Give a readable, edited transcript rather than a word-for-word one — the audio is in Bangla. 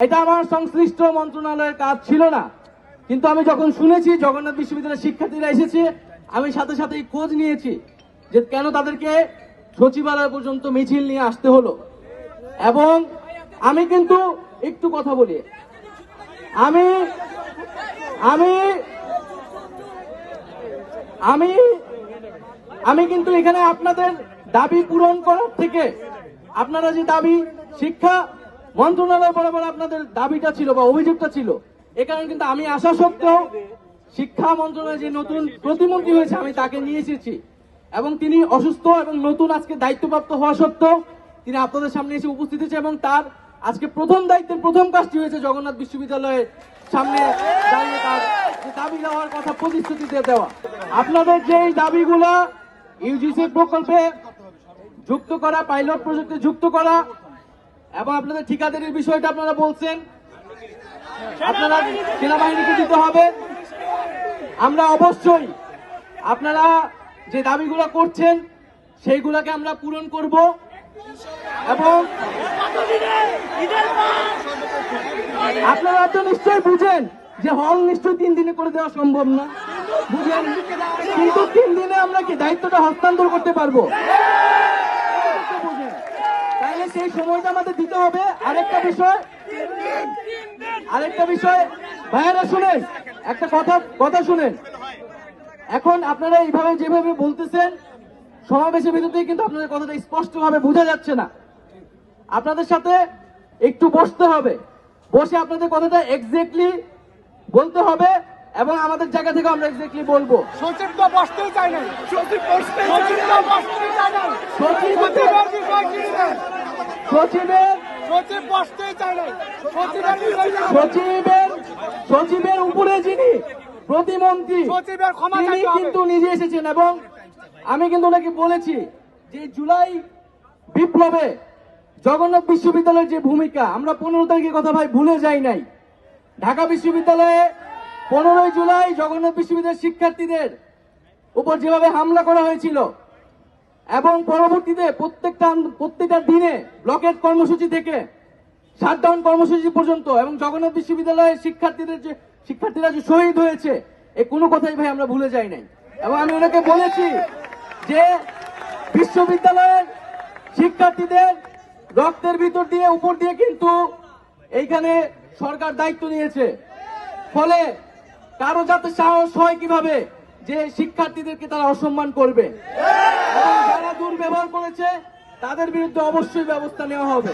এটা আমার সংশ্লিষ্ট মন্ত্রণালয়ের কাজ ছিল না, কিন্তু আমি যখন শুনেছি জগন্নাথ বিশ্ববিদ্যালয়ের শিক্ষার্থীরা এসেছে, আমি সাথে সাথেই খোঁজ নিয়েছি যে কেন তাদেরকে সচিবালয় পর্যন্ত মিছিল নিয়ে আসতে হলো। এবং আমি কিন্তু একটু কথা বলি, আমি আমি আমি আমি কিন্তু এখানে আপনাদের দাবি পূরণ করার থেকে, আপনারা যে দাবি শিক্ষা মন্ত্রণালয় বরাবর আপনাদের দাবিটা ছিল বা অভিযোগটা ছিল, এ কারণে কিন্তু আমি আসা সত্ত্বেও শিক্ষা মন্ত্রণালয়ে যে নতুন প্রতিমন্ত্রী হয়েছে আমি তাকে নিয়ে এসেছি, এবং তিনি অসুস্থ এবং নতুন আজকে দায়িত্বপ্রাপ্ত হওয়া সত্ত্বেও তিনি আপনাদের সামনে এসে উপস্থিত হয়েছে, এবং তার আজকে প্রথম দায়িত্বের প্রথম কাজটি হয়েছে জগন্নাথ বিশ্ববিদ্যালয়ের সামনে দাঁড়িয়ে তার যে দাবি দেওয়ার কথা প্রতিশ্রুতি দেওয়া। আপনাদের যে দাবিগুলা ইউজিসি প্রকল্পে যুক্ত করা, পাইলট প্রজেক্টে যুক্ত করা, এবং আপনাদের ঠিকাদারির বিষয়টা আপনারা বলছেন আপনারা সেনাবাহিনীকে দিতে হবে, আমরা অবশ্যই আপনারা যে দাবিগুলো করছেন সেইগুলোকে আমরা পূরণ করব। এবং আপনারা তো নিশ্চয়ই বুঝেন যে হল নিশ্চয়ই 3 দিনে করে দেওয়া সম্ভব না, বুঝেন, কিন্তু 3 দিনে আমরা কি দায়িত্বটা হস্তান্তর করতে পারবো? বুঝেন, তাহলে সেই সময়টা আমাদের দিতে হবে। আরেকটা বিষয় ভাইয়েরা শুনেন, একটা কথা শুনেন। এখন আপনারা এইভাবে যেভাবে বলতেছেন সমাবেশের ভিতরেই কিন্তু আপনাদের কথাটা স্পষ্টভাবে বোঝা যাচ্ছে না। আপনাদের সাথে একটু বসতে হবে, বসে আপনাদের কথাটা এক্স্যাক্টলি বলতে হবে, এবং আমাদের জায়গা থেকে আমরা এক্স্যাক্টলি বলবো। সচিব তো বসতেই চায় না, সচিব বসতেই চায় না, সচিবের উপরে যিনি প্রতিমন্ত্রী তিনি কিন্তু নিজে এসেছেন, এবং আমি কিন্তু ওনাকে বলেছি যে জুলাই বিপ্লবে জগন্নাথ বিশ্ববিদ্যালয়ের যে ভূমিকা, আমরা 15 তারিখের কথা ভাই ভুলে যাই নাই। ঢাকা বিশ্ববিদ্যালয়ে 15 জুলাই জগন্নাথ বিশ্ববিদ্যালয়ের শিক্ষার্থীদের উপর যেভাবে হামলা করা হয়েছিল, এবং পরবর্তীতে প্রত্যেকটা দিনে ব্লকেট কর্মসূচি থেকে শাটডাউন কর্মসূচি পর্যন্ত, এবং জগন্নাথ বিশ্ববিদ্যালয়ের শিক্ষার্থীরা যে শহীদ হয়েছে, এই কোনো কথাই ভাই আমরা ভুলে যাই নাই। এবং আমি ওনাকে বলেছি যে বিশ্ববিদ্যালয়ের শিক্ষার্থীদের রক্তের ভিতর দিয়ে উপর দিয়ে কিন্তু এইখানে সরকার দায়িত্ব নিয়েছে, ফলে কারো যাতে সাহস হয় কিভাবে যে শিক্ষার্থীদেরকে তারা অসম্মান করবে, এবং যারা দুর্ব্যবহার করেছে তাদের বিরুদ্ধে অবশ্যই ব্যবস্থা নেওয়া হবে।